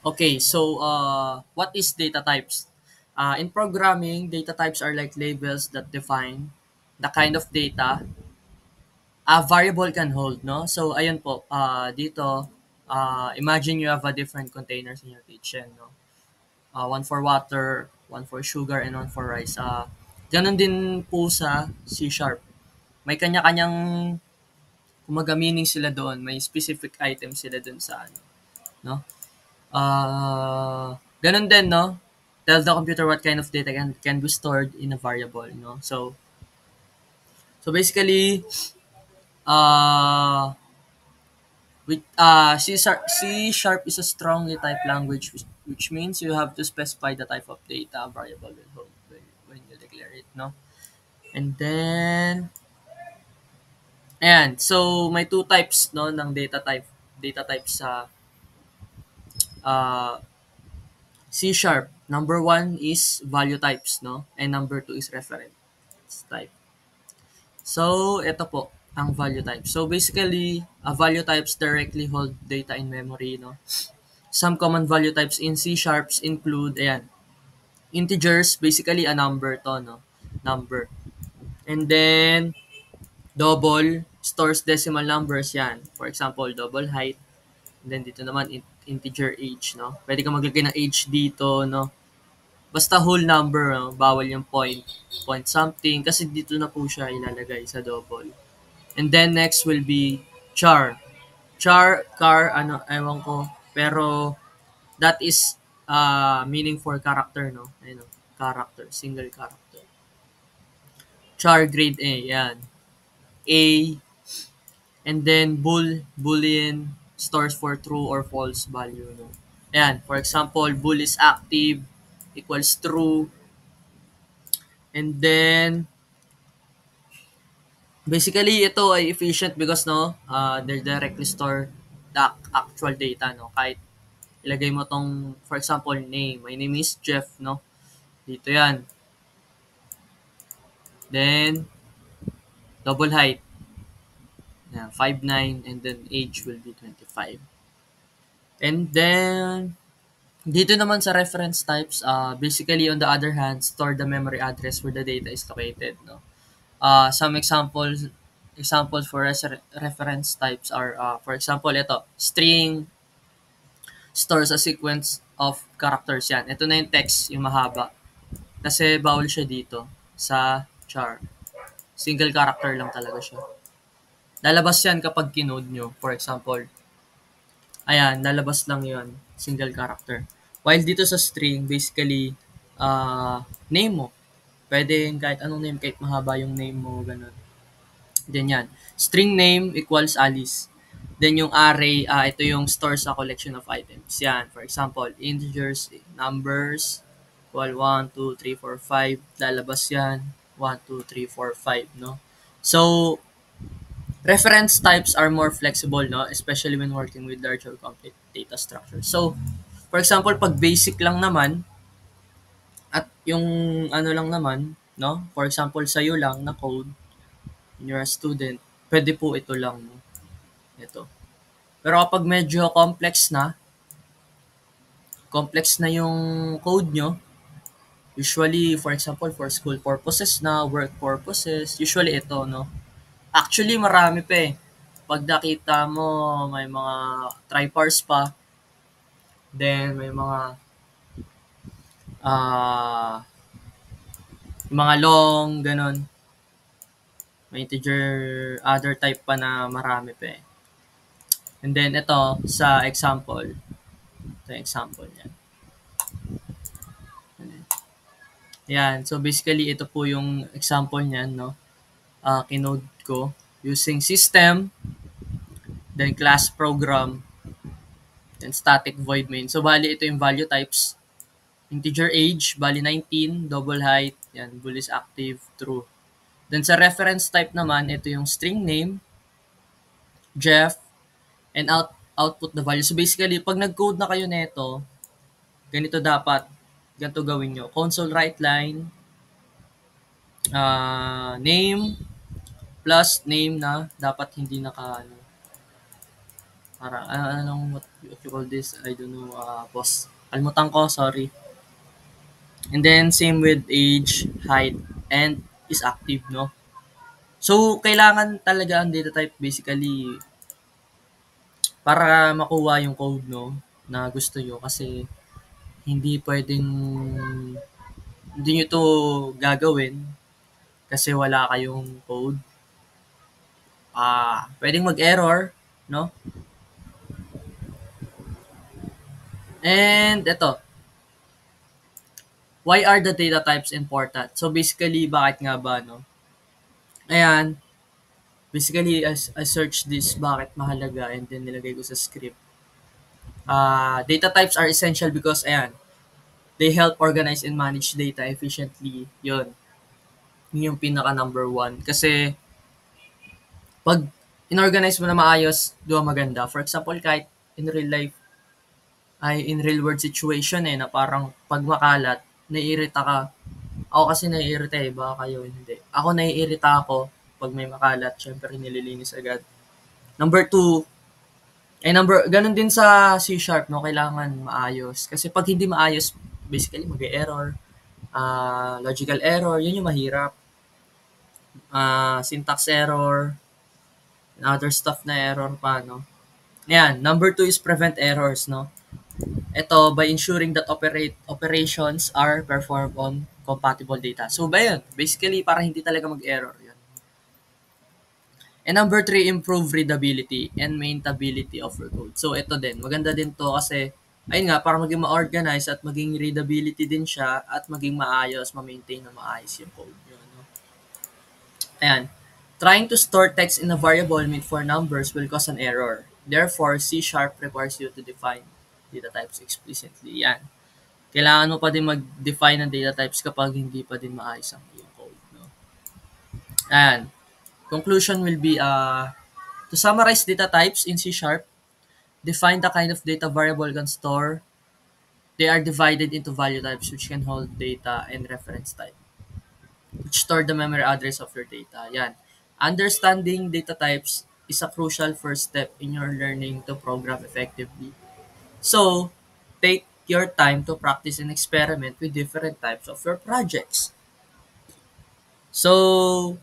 Okay, so what is data types? In programming, data types are like labels that define the kind of data a variable can hold, no? So, ayun po, dito, imagine you have a different containers in your kitchen, no? One for water, one for sugar, and one for rice. Ganun din po sa C Sharp. May kanya-kanyang kumaga meaning sila doon. May specific item sila doon sa ano, no? Ganun din, no? Tell the computer what kind of data can be stored in a variable, no? So basically, uh, C sharp is a strongly typed language, which means you have to specify the type of data a variable will hold when you declare it, no? And then, ayan. So, may two types, no, ng data type sa uh, C sharp. Number one is value types, no? And number two is reference type. So, ito po, ang value type. So, basically, value types directly hold data in memory, no? Some common value types in C sharps include, ayan, integers, basically a number to, no? Number. And then, double, stores decimal numbers, yan. For example, double height. And then, dito naman, integer age, no? Pwede ka maglagay ng age dito, no? Basta whole number, no? Bawal yung point something, kasi dito na po siya ilalagay sa double. And then, next will be char. Car, ano, ewan ko. Pero, that is meaning for character, no? Ayun, no? Character, single character. Char grade A, yan. A, and then boolean stores for true or false value, no? Ayan, for example, bool is active equals true. And then, basically, ito ay efficient because, no, they directly store the actual data, no? Kahit ilagay mo tong, for example, name. My name is Jeff, no? Dito yan. Then, double height. Yeah, 5'9", and then age will be 25. And then, dito naman sa reference types, basically on the other hand, store the memory address where the data is located. No? Some examples for reference types are, for example, ito, string stores a sequence of characters yan. Ito na yung text, yung mahaba. Kasi bawal siya dito sa char. Single character lang talaga siya. Lalabas yan kapag kinode nyo. For example, ayan, lalabas lang yon single character. While dito sa string, basically, name mo. Pwede kahit anong name, kahit mahaba yung name mo, ganun. Then yan. String name equals Alice. Then yung array, ito yung store sa collection of items. Yan. For example, integers, numbers, equal 1, 2, 3, 4, 5. Lalabas yan. 1, 2, 3, 4, 5, no? So, reference types are more flexible, no? Especially when working with large or complex data structures. So, for example, pag basic lang naman, at yung ano lang naman, no? For example, sa'yo lang na code, when you're a student, pwede po ito lang, no? Ito. Pero kapag medyo complex na yung code nyo, usually, for example, for school purposes na, work purposes, usually ito, no? Actually, marami pa eh. Pag nakita mo, may mga tripars pa. Then, may ah mga long, ganun. May integer, other type pa na marami pa eh. And then, ito, sa example. Ito yung example niya. Yan. So, basically, ito po yung example niyan, no? Kinode ko using system, then class program, then static void main. So, bali, ito yung value types. Integer age, bali 19, double height, yan, bool is active, true. Then sa reference type naman, ito yung string name, Jeff, and output the value. So basically, pag nag-code na kayo nito, ganito dapat, ganito gawin nyo. Console write line, name, plus name na dapat hindi naka, ano, Para anong what you call this? I don't know, boss. Kalimutan ko, sorry. And then same with age, height, and is active, no? So, kailangan talaga ang data type basically para makuha yung code, no, na gusto nyo kasi hindi pwedeng hindi nyo to gagawin kasi wala kayong code. Pwedeng mag-error, no? And ito, why are the data types important? So basically, bakit nga ba, no? Ayan, basically, as I search this, bakit mahalaga, and then nilagay ko sa script. Data types are essential because, ayan, they help organize and manage data efficiently. Yun. Yun yung pinaka number one. Kasi, pag inorganize mo na maayos, di ba maganda? For example, kahit in real life, ay in real world situation na parang pag makalat, naiirita ka. Ako kasi naiirita baka kayo hindi. Ako naiirita ako pag may makalat, syempre nililinis agad. Number two, ganun din sa C Sharp, no? Kailangan maayos. Kasi pag hindi maayos, basically mag-error, logical error, yun yung mahirap. Syntax error, and other stuff na error pa, no? Ayan, number two is prevent errors, no? Ito, by ensuring that operations are performed on compatible data. So, ba yun? Basically, para hindi talaga mag-error yun. And number three, improve readability and maintainability of your code. So, ito din. Maganda din to kasi, ayun nga, para maging ma-organize at maging readability din siya at maging maayos, ma-maintain na maayos yung code. Yun, no? Ayan. Trying to store text in a variable meant for numbers will cause an error. Therefore, C# requires you to define data types explicitly. Yan. Kailangan mo pa din mag-define ng data types kapag hindi pa din maayos ang iyong code. No? And conclusion will be, to summarize data types in C#, define the kind of data variable can store. They are divided into value types which can hold data and reference type, which store the memory address of your data. Yan. Understanding data types is a crucial first step in your learning to program effectively. So, take your time to practice and experiment with different types of your projects. So,